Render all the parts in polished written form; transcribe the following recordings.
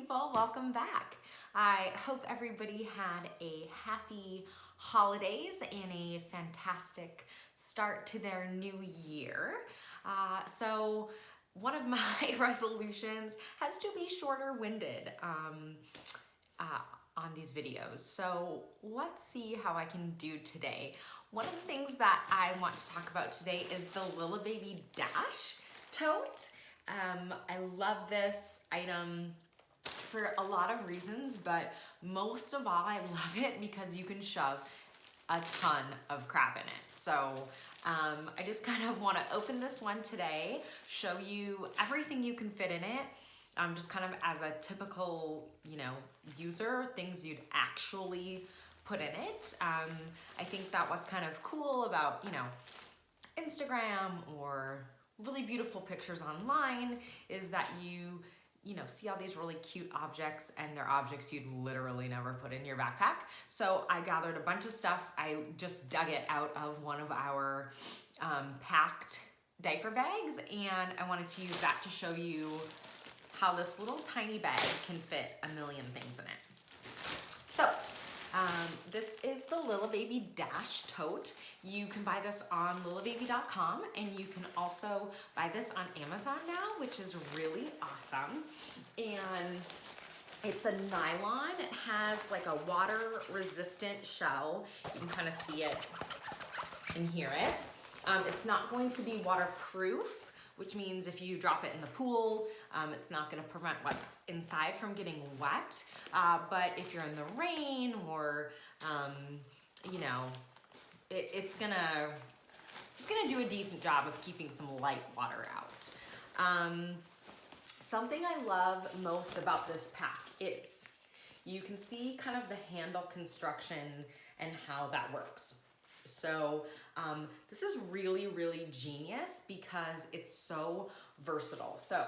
people, welcome back. I hope everybody had a happy holidays and a fantastic start to their new year. So one of my resolutions has to be shorter winded on these videos. So let's see how I can do today. One of the things that I want to talk about today is the Lillebaby Dash tote. I love this item for a lot of reasons, but most of all, I love it because you can shove a ton of crap in it. So I just kind of want to open this one today, show you everything you can fit in it, just kind of as a typical, user, things you'd actually put in it. I think that what's kind of cool about, Instagram or really beautiful pictures online is that you see all these really cute objects, and they're objects you'd literally never put in your backpack. So I gathered a bunch of stuff. I just dug it out of one of our packed diaper bags, and I wanted to use that to show you how this little tiny bag can fit a million things in it. So this is the Lillebaby Dash tote. You can buy this on lillebaby.com, and you can also buy this on Amazon now, which is really awesome. And it's a nylon. It has like a water resistant shell. You can kind of see it and hear it. It's not going to be waterproof, which means if you drop it in the pool, it's not gonna prevent what's inside from getting wet. But if you're in the rain or, it's gonna do a decent job of keeping some light water out. Something I love most about this pack is you can see kind of the handle construction and how that works. So this is really, really genius because it's so versatile. So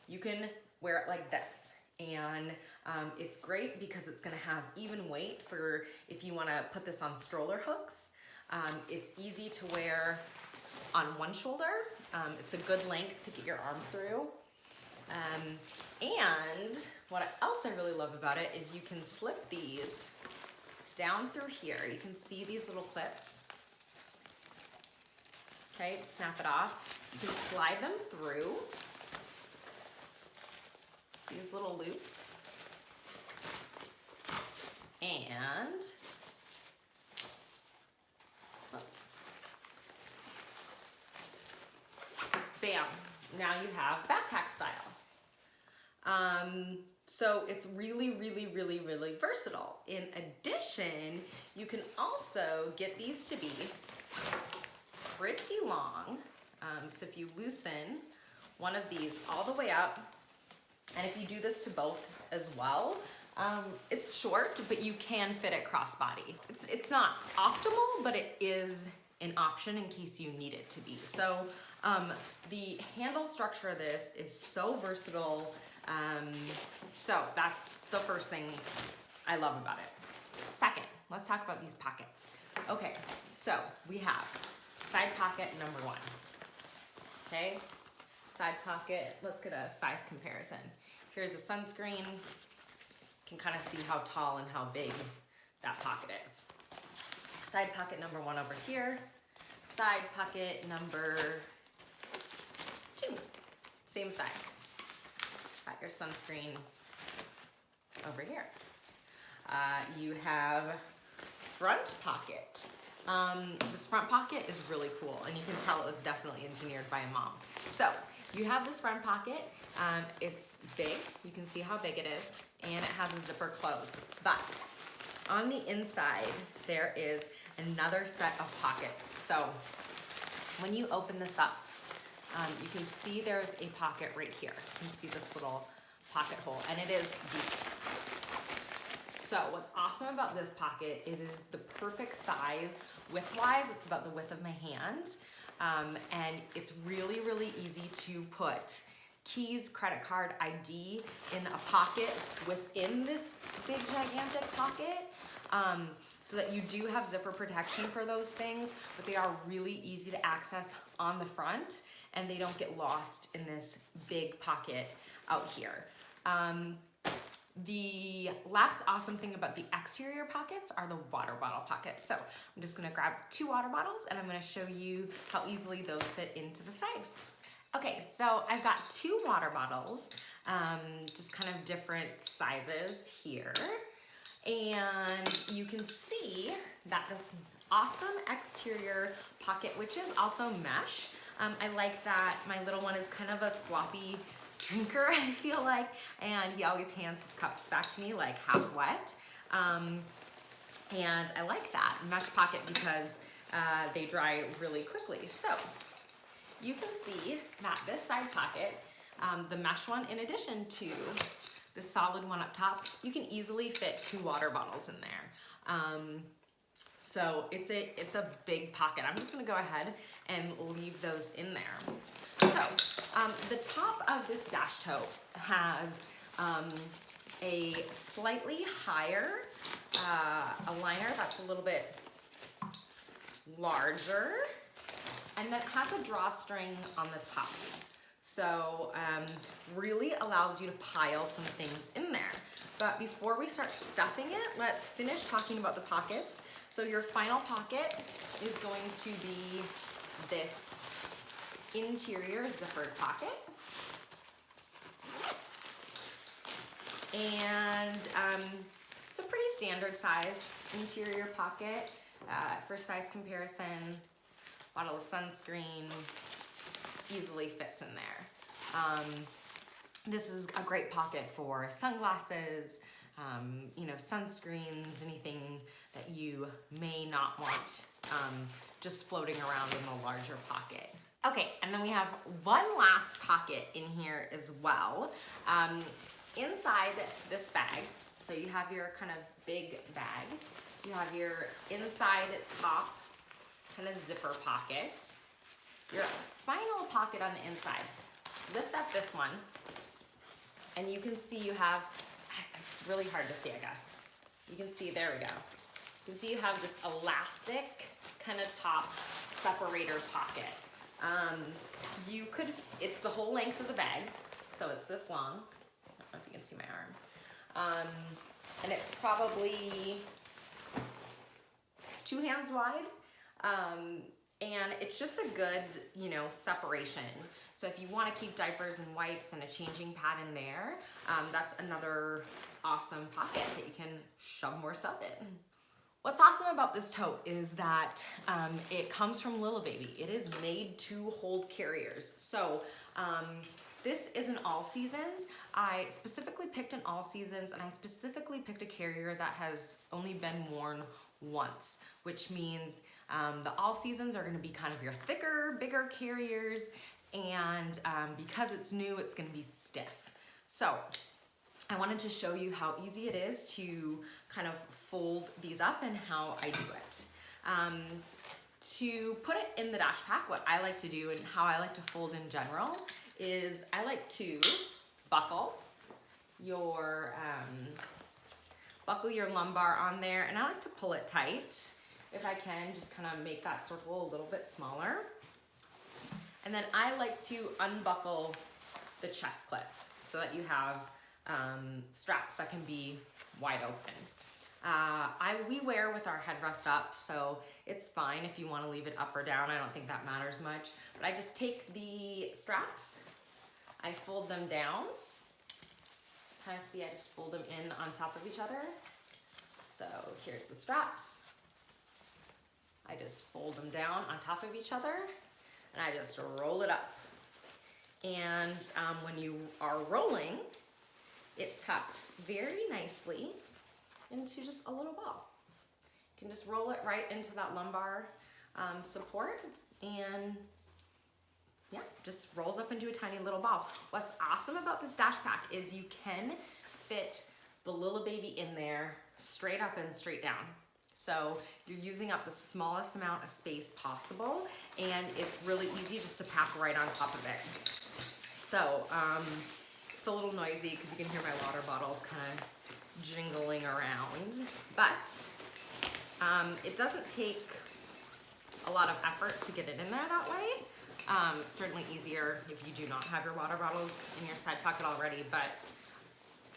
you can wear it like this, and it's great because it's gonna have even weight for if you wanna put this on stroller hooks. It's easy to wear on one shoulder. It's a good length to get your arm through. And what else I really love about it is you can slip these down through here. You can see these little clips. Okay, snap it off. You can slide them through these little loops. And, whoops. Bam, now you have backpack style. So it's really, really, really, really versatile. In addition, you can also get these to be pretty long. So if you loosen one of these all the way up, and if you do this to both as well, it's short, but you can fit it crossbody. It's not optimal, but it is an option in case you need it to be. So the handle structure of this is so versatile. So that's the first thing I love about it. Second, let's talk about these pockets. Okay, so we have side pocket number one. Okay, side pocket, let's get a size comparison. Here's a sunscreen. You can kind of see how tall and how big that pocket is. Side pocket number one over here. Side pocket number two, same size. Got your sunscreen over here. You have front pocket. This front pocket is really cool, and you can tell it was definitely engineered by a mom. So you have this front pocket. It's big. You can see how big it is, and it has a zipper close. But on the inside, there is another set of pockets. So when you open this up, you can see there's a pocket right here. You can see this little pocket hole, and it is deep. So what's awesome about this pocket is the perfect size width-wise. It's about the width of my hand, and it's really, really easy to put keys, credit card, ID in a pocket within this big, gigantic pocket. So that you do have zipper protection for those things, but they are really easy to access on the front, and they don't get lost in this big pocket out here. The last awesome thing about the exterior pockets are the water bottle pockets. So I'm just gonna grab 2 water bottles and I'm gonna show you how easily those fit into the side. Okay, so I've got 2 water bottles, just kind of different sizes here. And you can see that this awesome exterior pocket, which is also mesh. I like that my little one is kind of a sloppy drinker, I feel like, and he always hands his cups back to me like half wet. And I like that mesh pocket because they dry really quickly. So you can see that this side pocket, the mesh one, in addition to the solid one up top, you can easily fit 2 water bottles in there. So it's a big pocket. I'm just gonna go ahead and leave those in there. So the top of this dash tote has a slightly higher a liner that's a little bit larger, and then it has a drawstring on the top. So really allows you to pile some things in there. But before we start stuffing it, let's finish talking about the pockets. So your final pocket is going to be this interior zippered pocket. And it's a pretty standard size interior pocket. For size comparison, bottle of sunscreen easily fits in there. This is a great pocket for sunglasses, you know, sunscreens, anything that you may not want just floating around in the larger pocket. Okay, and then we have one last pocket in here as well. Inside this bag, so you have your kind of big bag, you have your inside top kind of zipper pocket, your final pocket on the inside. Lift up this one, and you can see you have, it's really hard to see, I guess. You can see, there we go. You can see you have this elastic kind of top separator pocket. You could, it's the whole length of the bag, so it's this long. I don't know if you can see my arm. And it's probably 2 hands wide. And it's just a good, you know, separation. So if you want to keep diapers and wipes and a changing pad in there, that's another awesome pocket that you can shove more stuff in. What's awesome about this tote is that it comes from Lillebaby. It is made to hold carriers. So this is an all seasons. I specifically picked an all seasons, and I specifically picked a carrier that has only been worn once, which means the all seasons are gonna be kind of your thicker, bigger carriers, and because it's new, it's gonna be stiff. So I wanted to show you how easy it is to kind of fold these up and how I do it. To put it in the dash pack, what I like to do and how I like to fold in general is I like to buckle your lumbar on there, and I like to pull it tight if I can, just kind of make that circle a little bit smaller. And then I like to unbuckle the chest clip so that you have straps that can be wide open. We wear with our headrest up, so it's fine if you want to leave it up or down. I don't think that matters much. But I just take the straps, I fold them down. Kind of see, I just fold them in on top of each other. So here's the straps. I just fold them down on top of each other, and I just roll it up. And when you are rolling, it tucks very nicely into just a little ball. You can just roll it right into that lumbar support, and yeah, just rolls up into a tiny little ball. What's awesome about this dash pack is you can fit the Lillebaby in there straight up and straight down. So you're using up the smallest amount of space possible, and it's really easy just to pack right on top of it. So it's a little noisy because you can hear my water bottles kind of jingling around, but it doesn't take a lot of effort to get it in there that way. It's certainly easier if you do not have your water bottles in your side pocket already, but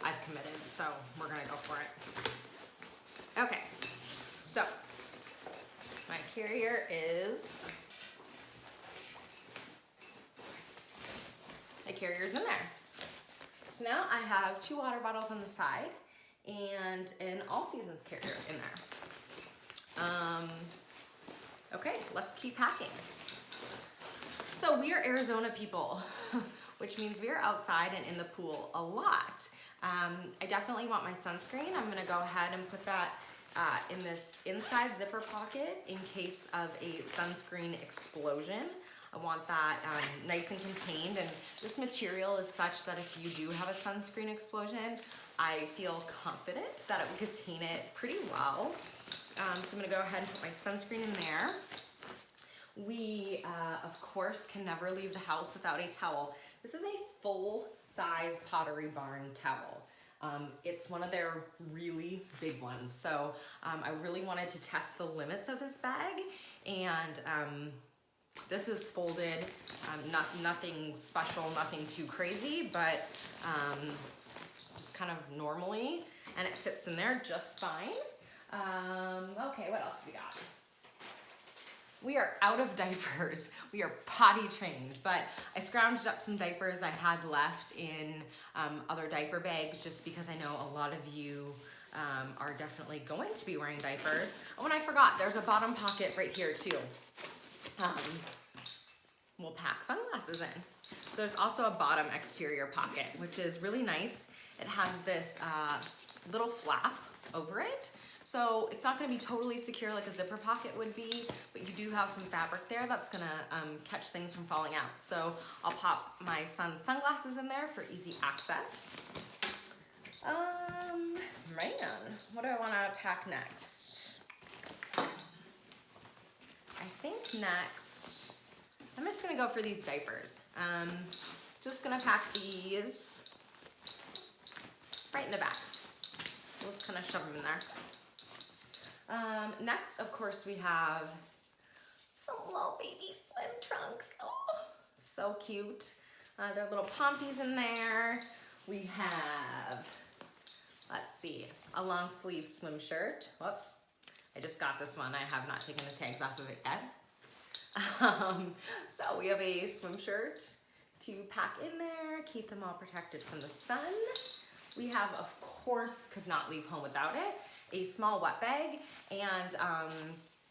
I've committed, so we're gonna go for it. Okay, so my carrier is, my carrier's in there. So now I have 2 water bottles on the side and an all seasons carrier in there. Okay, let's keep packing. So we are Arizona people, which means we are outside and in the pool a lot. I definitely want my sunscreen. I'm gonna go ahead and put that in this inside zipper pocket in case of a sunscreen explosion. I want that nice and contained, and this material is such that if you do have a sunscreen explosion, I feel confident that it will contain it pretty well. So I'm gonna go ahead and put my sunscreen in there. We, of course, can never leave the house without a towel. This is a full-size Pottery Barn towel. It's one of their really big ones. So I really wanted to test the limits of this bag, and this is folded, nothing special, nothing too crazy, but just kind of normally, and it fits in there just fine. Okay, what else do we got? We are out of diapers. We are potty trained, but I scrounged up some diapers I had left in other diaper bags just because I know a lot of you are definitely going to be wearing diapers. Oh, and I forgot, there's a bottom pocket right here too. We'll pack sunglasses in. So there's also a bottom exterior pocket, which is really nice. It has this little flap over it. So it's not gonna be totally secure like a zipper pocket would be, but you do have some fabric there that's gonna catch things from falling out. So I'll pop my son's sunglasses in there for easy access. Man, what do I wanna pack next? I think next, I'm just gonna go for these diapers. Just gonna pack these right in the back. We'll just kind of shove them in there. Next, of course, we have some little baby swim trunks. Oh, so cute. There are little pompies in there. We have, let's see, a long sleeve swim shirt. Whoops, I just got this one. I have not taken the tags off of it yet. So we have a swim shirt to pack in there, keep them all protected from the sun. We have, of course, could not leave home without it, a small wet bag, and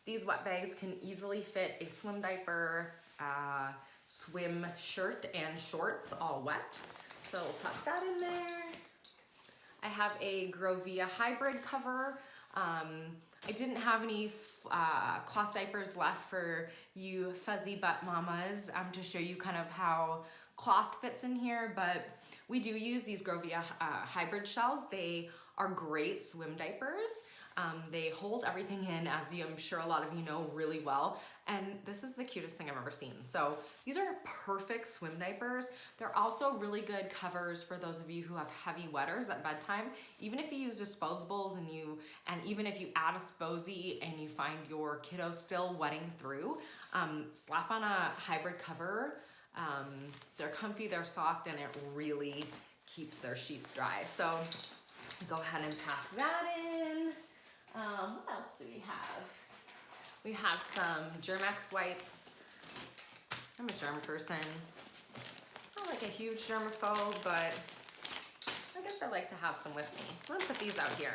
these wet bags can easily fit a swim diaper, swim shirt, and shorts all wet. So we'll tuck that in there. I have a Grovia hybrid cover. I didn't have any cloth diapers left for you fuzzy butt mamas to show you kind of how cloth fits in here, but we do use these Grovia hybrid shells. They are great swim diapers. They hold everything in, as I'm sure a lot of you know really well, and this is the cutest thing I've ever seen. So these are perfect swim diapers. They're also really good covers for those of you who have heavy wetters at bedtime. Even if you use disposables and even if you add a Sposey and you find your kiddo still wetting through, slap on a hybrid cover. They're comfy, they're soft, and it really keeps their sheets dry. So go ahead and pack that in. What else do we have? We have some Germ-X wipes. I'm a germ person. Not like a huge germaphobe, but I guess I like to have some with me. I'm gonna put these out here.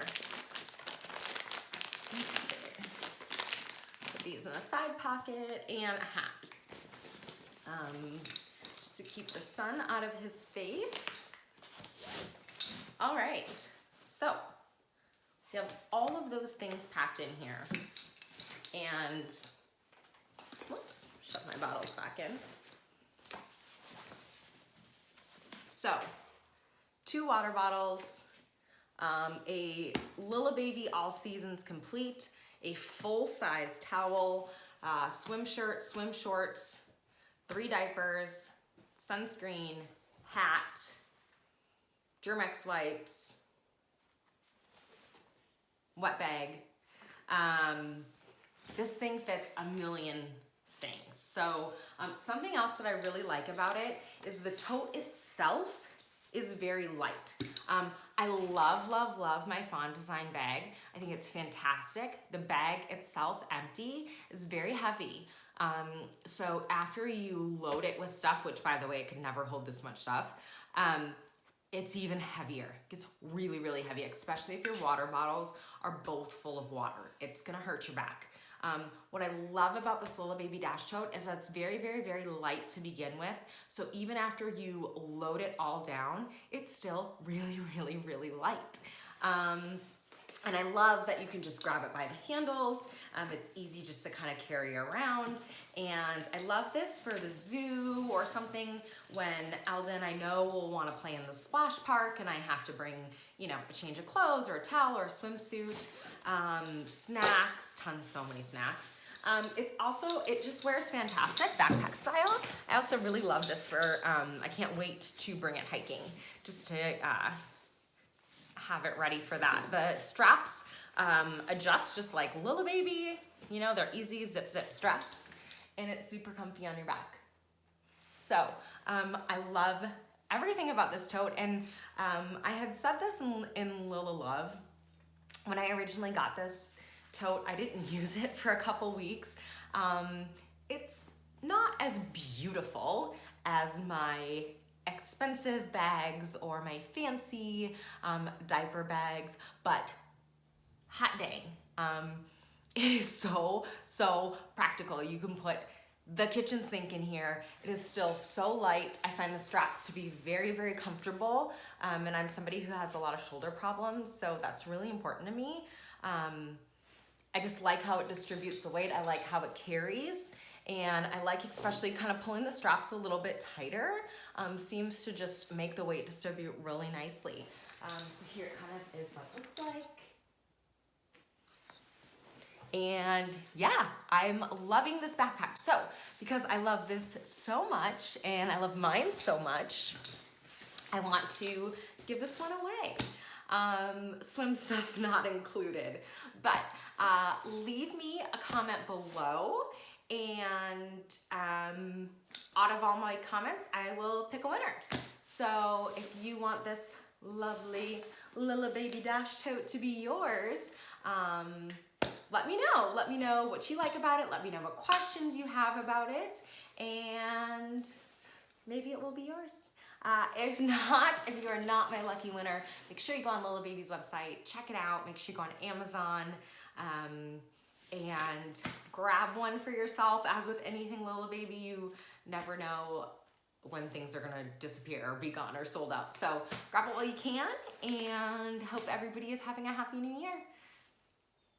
Let's see. Put these in a side pocket and a hat. Just to keep the sun out of his face. All right, so we have all of those things packed in here. And, whoops, shove my bottles back in. So, 2 water bottles, a Lillebaby All Seasons Complete, a full-size towel, swim shirt, swim shorts, 3 diapers, sunscreen, hat, Germ-X wipes, wet bag. This thing fits a million things. So something else that I really like about it is the tote itself is very light. I love my Fawn Design bag. I think it's fantastic. The bag itself, empty, is very heavy. So after you load it with stuff, which by the way, it could never hold this much stuff, it's even heavier. It gets really heavy, especially if your water bottles are both full of water. It's gonna hurt your back. What I love about this Lillebaby Dash Tote is that it's very light to begin with. So even after you load it all down, it's still really light. And I love that you can just grab it by the handles. It's easy just to kind of carry around. And I love this for the zoo or something when Eldon, I know, will want to play in the splash park and I have to bring, you know, a change of clothes or a towel or a swimsuit, snacks, so many snacks. It's also, it just wears fantastic backpack style. I also really love this for, I can't wait to bring it hiking just to, have it ready for that. The straps adjust just like Lillebaby. You know, they're easy zip straps and it's super comfy on your back. So I love everything about this tote. And I had said this in Lilla Love. When I originally got this tote, I didn't use it for a couple weeks. It's not as beautiful as my expensive bags or my fancy diaper bags, but hot dang, it is so practical. You can put the kitchen sink in here. It is still so light. I find the straps to be very comfortable, and I'm somebody who has a lot of shoulder problems, so that's really important to me. I just like how it distributes the weight. I like how it carries. And I like especially kind of pulling the straps a little bit tighter. Seems to just make the weight distribute really nicely. So here it kind of is what it looks like. And yeah, I'm loving this backpack. So because I love this so much and I love mine so much, I want to give this one away. Swim stuff not included, but leave me a comment below. And out of all my comments, I will pick a winner. So if you want this lovely Lillebaby Dash Tote to be yours, let me know. Let me know what you like about it. Let me know what questions you have about it. And maybe it will be yours. If not, if you are not my lucky winner, make sure you go on Lillebaby's website, check it out. Make sure you go on Amazon. And grab one for yourself. As with anything Lillebaby, you never know when things are gonna disappear or be gone or sold out. So grab it while you can and hope everybody is having a happy new year.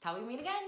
Till we meet again.